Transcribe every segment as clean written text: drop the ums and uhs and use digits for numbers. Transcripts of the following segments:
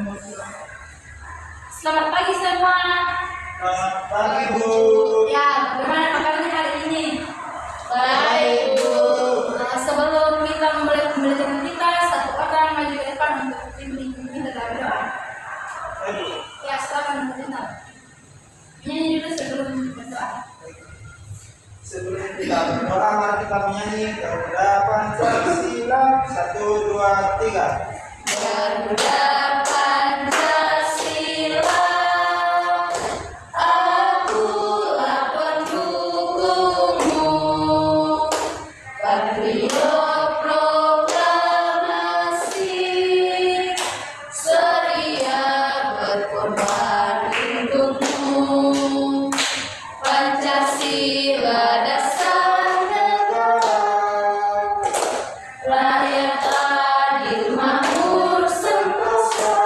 Selamat pagi semua. Selamat pagi, Bu. Ya, bagaimana kabarnya hari ini? Baik, Bu. Sebelum kita memulai pembelajaran kita, satu orang maju ke depan untuk pimpin kita dalam doa. Baik. Ya, silakan berdengar. Nyanyi dulu sebelum berdoa. Sebelum kita berdoa, mari kita menyanyi Garuda Pancasila 1, 2, 3. Garuda Pancasila, akulah pendukungmu. Patriot proklamasi, seria berkorban untukmu. Pancasila dasar negara, rakyat adil makmur sentosa,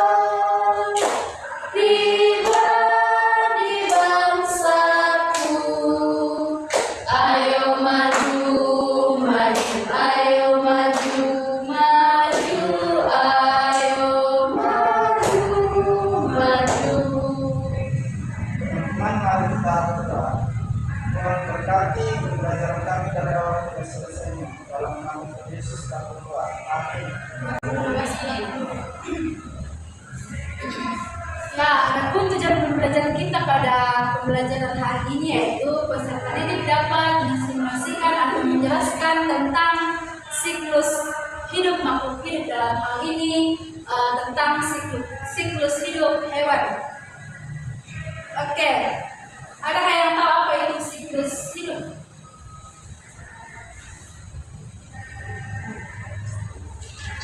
pribadi bangsaku. Ayo maju, maju, ayo maju, maju, ayo maju, maju. Teman-teman, mari kita berdoa. Tuhan berkati pembelajaran kami dari awal sampai selesainya. Dalam nama Yesus kami berdoa. Amin. Terima kasih. Ya, adapun tujuan pembelajaran kita pada pembelajaran hari ini yaitu peserta didik dapat mensimulasikan atau menjelaskan tentang siklus hidup makhluk hidup, dalam hal ini tentang siklus hidup hewan. Oke, adakah yang tahu apa itu siklus hidup?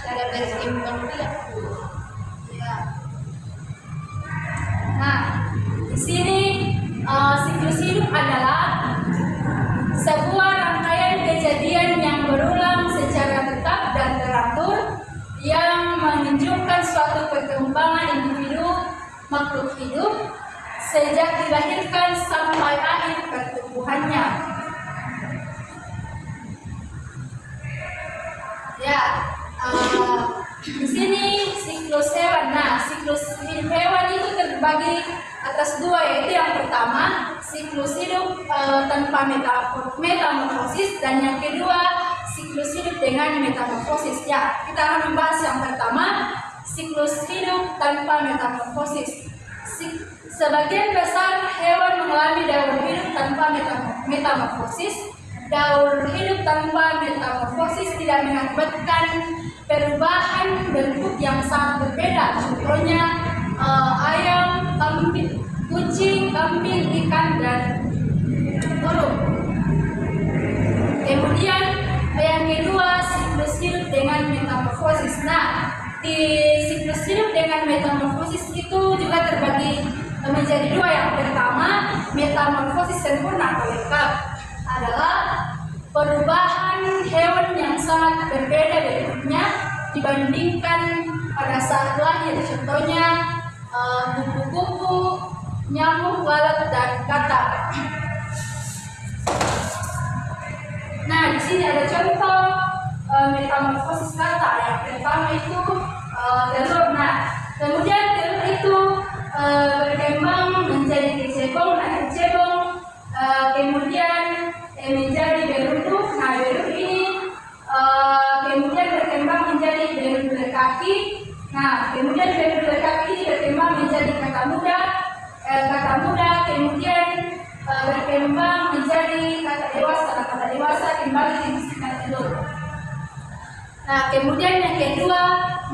Cara berkembang dia. Ya. Nah, di sini siklus hidup adalah sebuah rangkaian kejadian yang berulang secara tetap dan teratur yang menunjukkan suatu perkembangan individu makhluk hidup sejak dilahirkan sampai akhir pertumbuhannya. Ya, di sini siklus hewan. Nah, siklus hidup hewan itu terbagi atas dua, yaitu yang pertama siklus hidup tanpa metamorfosis, dan yang kedua siklus hidup dengan metamorfosis. Ya, kita akan membahas yang pertama, siklus hidup tanpa metamorfosis. Sebagian besar hewan mengalami daur hidup tanpa metamorfosis. Daur hidup tanpa metamorfosis tidak mengakibatkan perubahan bentuk yang sangat berbeda. Contohnya ayam, kambing, kucing, kambing, ikan, dan burung. Kemudian yang kedua, siklus hidup dengan metamorfosis. Nah, di siklus hidup dengan metamorfosis itu juga terbagi menjadi dua. Yang pertama, metamorfosis sempurna atau lengkap adalah perubahan hewan yang sangat berbeda bentuknya dibandingkan pada saat lahir. Contohnya kupu-kupu, nyamuk, lalat, dan katak. Nah, di sini ada contoh metamorfosis katak. Yang pertama itu telur. Nah, kemudian telur itu berkembang menjadi kecebong. Nah, kecebong kemudian menjadi beruntung. Nah, beruntung ini kemudian berkembang menjadi beruntung berkaki. Nah, kemudian beruntung berkaki ini berkembang menjadi kata muda. Kata muda kemudian berkembang menjadi kata dewasa. Nah, kata dewasa kembali dibersihkan telur. Nah, kemudian yang kedua,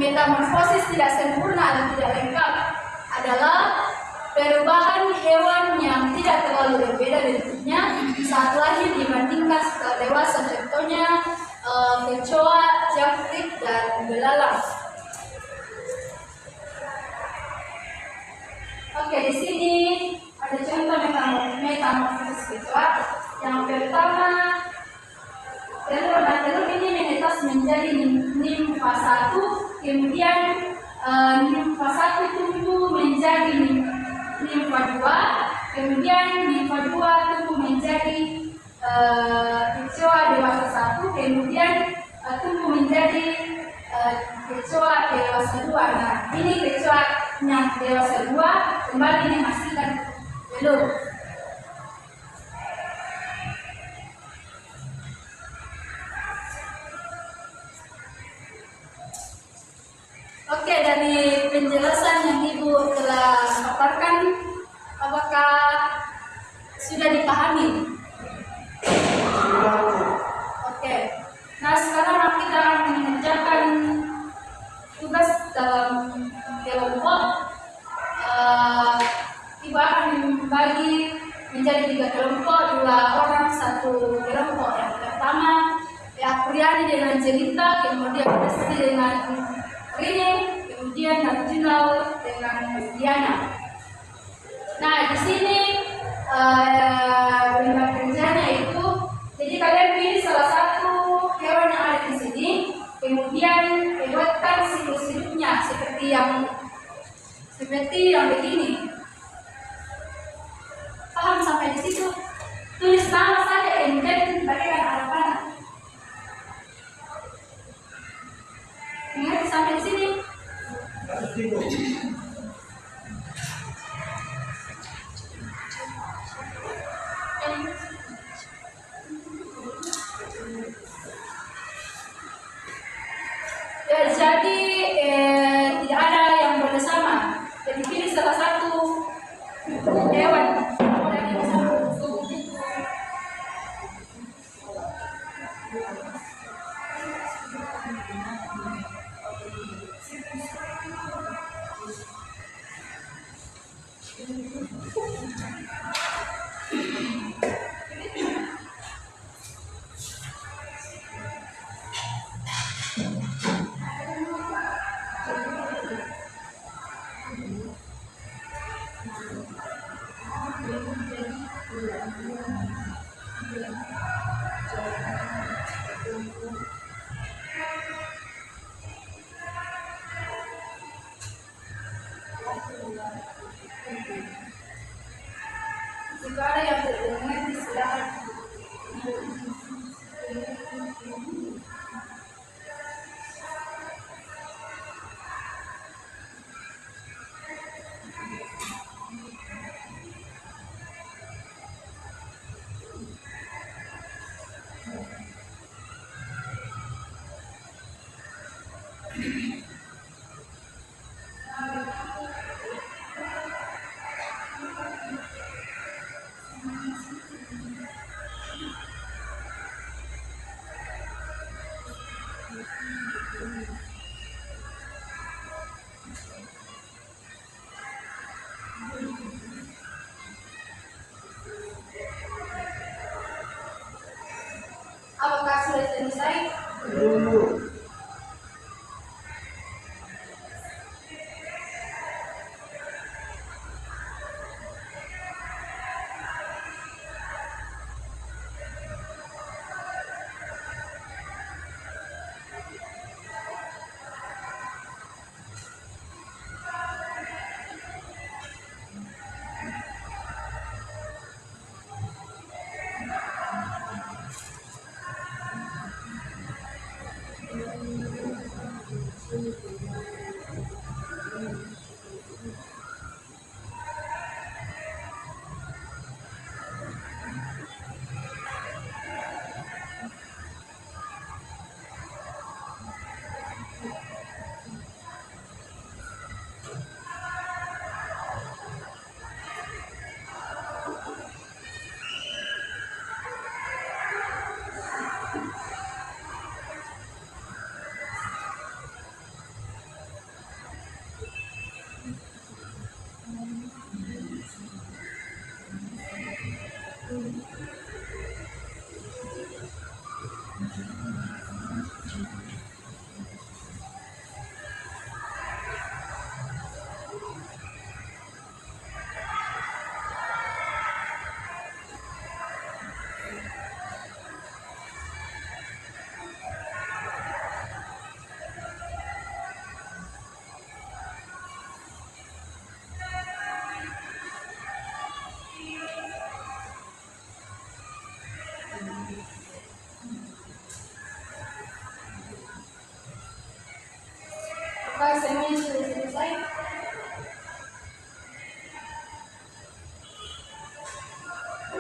metamorfosis tidak sempurna dan tidak lengkap adalah perubahan hewan yang tidak terlalu berbeda bentuknya saat lahir dibandingkan setelah dewasa. Contohnya kecoa, jangkrik, dan belalang. Oke, di sini ada contoh metamorfosis kecoa. Yang pertama, telur. Nah, telur ini menetas menjadi nimfa 1, kemudian nimfa 1 tumbuh menjadi nimfa 2, kemudian nimfa 2 tumbuh menjadi kecoa dewasa 1, kemudian tumbuh menjadi kecoa dewasa 2. Nah, ini kecoa yang dewasa 2 kembali memastikan belum. Oke, dari penjelasan yang Ibu telah paparkan, apakah sudah dipahami? Oke. Nah, sekarang kita akan mengerjakan tugas dalam kelompok. Ibu akan membagi menjadi 3 kelompok, 2 orang 1 kelompok. Yang pertama, ya Priani dengan Jelita, kemudian Pasti dengan Rini, kemudian Narjunal dengan Diana. Nah, di sini benda kerjanya itu, jadi kalian pilih salah satu hewan yang ada di sini, kemudian buatkan siklus-siklusnya seperti yang begini. Paham sampai di situ? Tulis nama saja, kemudian bagikan arah panah. Ingat sampai di sini. Ya, jadi tidak ada yang boleh sama. Jadi pilih salah satu hewan. Jika ada yang berdengar, silakan.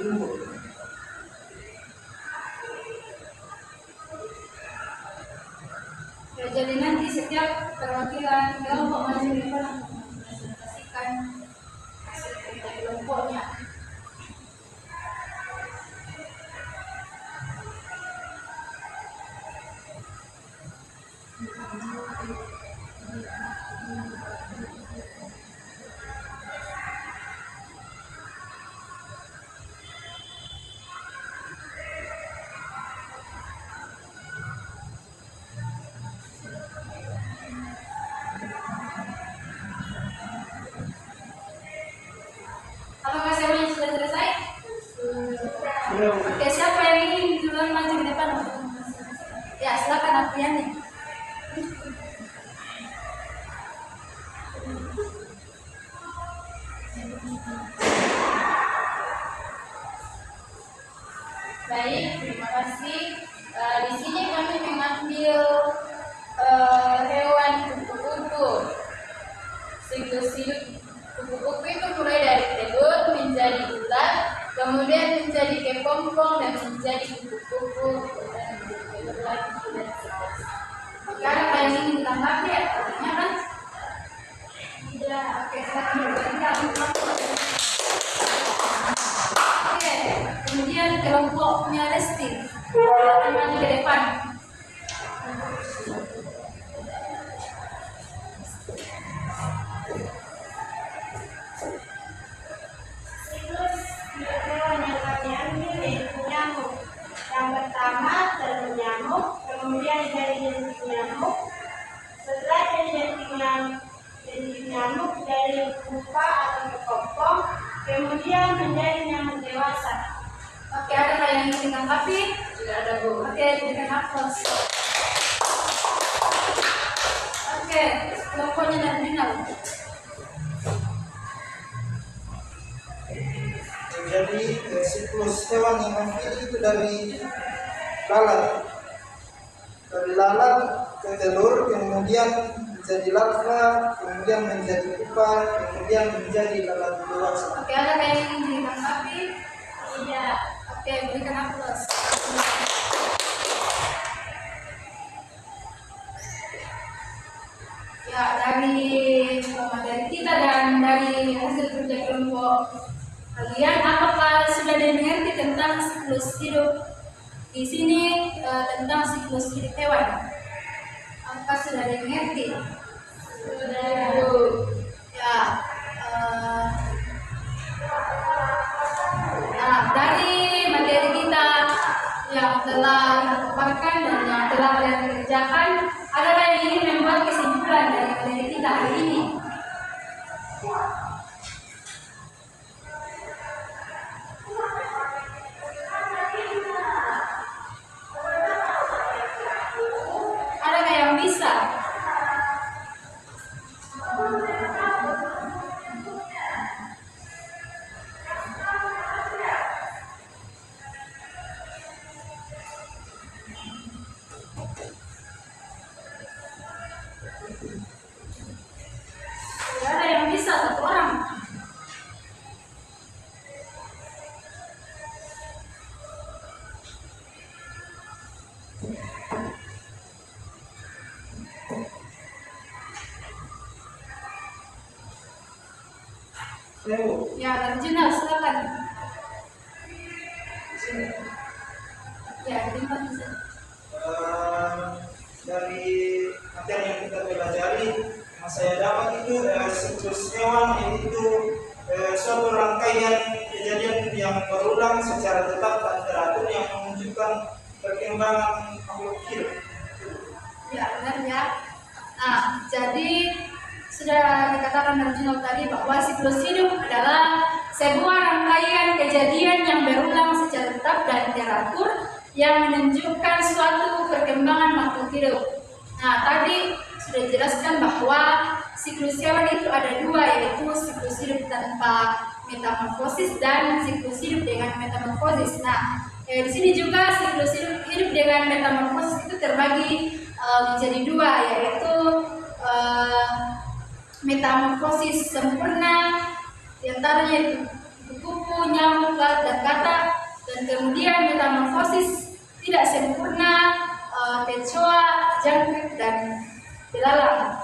tumbuh. Ya, jadi nanti setiap perwakilan kelompok maju di depan mempresentasikan hasil kerja kelompoknya. Apakah semuanya sudah selesai? Oke, siapa yang ingin duluan maju di depan? Ya, silakan Apriani. Baik, terima kasih. Di sini kami mengambil hewan kupu-kupu. Siklus hidup kupu-kupu itu mulai dari telur menjadi ular, kemudian menjadi kepompong dan menjadi kupu-kupu, dan telur lagi dan seterusnya. Oke, ada yang ingin ditanggapi ya? Tanya kan? Tidak. Oke, silakan berbicara. Oke, kemudian kelompoknya Lesti. Silakan maju ke depan. Siklus hewan yang kami ambil yaitu nyamuk. Yang pertama telur nyamuk, kemudian jadi jentik nyamuk. Setelah jadi jentik nyamuk dari pupa atau kepompong, kemudian menjadi nyamuk dewasa. Oke, ada yang ingin ditanggapi? Tidak ada, Bu. Oke, berikan aplaus. Oke, kelompoknya Nardinal. Jadi siklus hewan yang mengikuti itu dari lalat. Dari lalat ke telur, kemudian menjadi larva, kemudian menjadi pupa, kemudian menjadi lalat dewasa. Oke, ada yang ingin ditanggapi? Tidak. Oke, berikan aplaus. Ya, dari kita dan dari hasil kerja kelompok kalian, apakah sudah dimengerti tentang siklus hidup di sini, tentang siklus hidup hewan? Apakah sudah dimengerti? Sudah, Bu. Ya, nah, dari materi kita yang telah dipaparkan dan yang telah kalian kerjakan, adakah yang ingin membuat kesimpulan dari materi kita hari ini? Adakah yang bisa? Tidak ada yang bisa, satu orang. Ya, Arjuna, silakan. Ya, terima kasih. Dari materi yang kita pelajari, yang saya dapat itu siklus hewan itu suatu rangkaian kejadian yang berulang secara tetap dan teratur yang menunjukkan perkembangan makhluk hidup. Ya, benar ya. Nah, jadi sudah dikatakan Arjuna tadi bahwa siklus hidup adalah sebuah rangkaian kejadian yang berulang secara tetap dan teratur yang menunjukkan suatu perkembangan makhluk hidup. Nah, tadi sudah dijelaskan bahwa siklus hewan itu ada dua, yaitu siklus hidup tanpa metamorfosis dan siklus hidup dengan metamorfosis. Nah, di sini juga siklus hidup dengan metamorfosis itu terbagi menjadi dua, yaitu metamorfosis sempurna, diantaranya itu kupu-kupu, nyamuk, lalat, dan katak. Dan kemudian metamorfosis tidak sempurna, kecoa, jangkrik, dan belalang.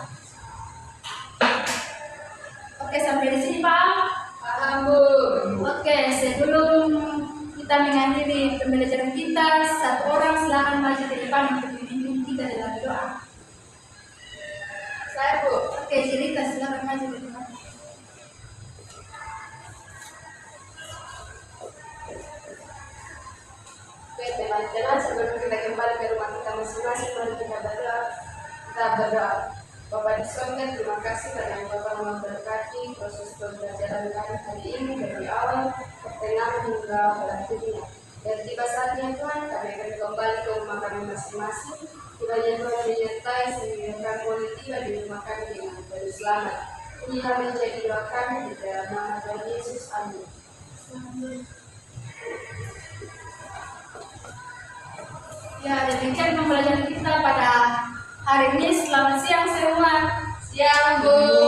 Oke, sampai di sini Pak. Paham, Bu. Oke, sebelum kita mengakhiri pembelajaran kita, satu orang silakan maju ke depan untuk memimpin kita dalam doa. Saya, Bu. Oke, cerita silakan maju ke depan. Oke, teman-teman, sebelum kita kembali ke rumah kita masing-masing, mari kita berdoa. Kita berdoa. Bapak di surga, terima kasih karena Bapak memberkati proses pembelajaran kami hari ini dari awal, pertengahan hingga akhirnya. Dan tiba saatnya Tuhan, kami akan kembali ke rumah kami masing-masing. Kiranya Tuhan menyertai sehingga kami boleh tiba di rumah kami dengan selamat. Inilah menjadi doa kami di dalam nama Tuhan Yesus. Amin. Ya, demikian pembelajaran kita pada hari ini. Selamat siang semua. Siang, Bu.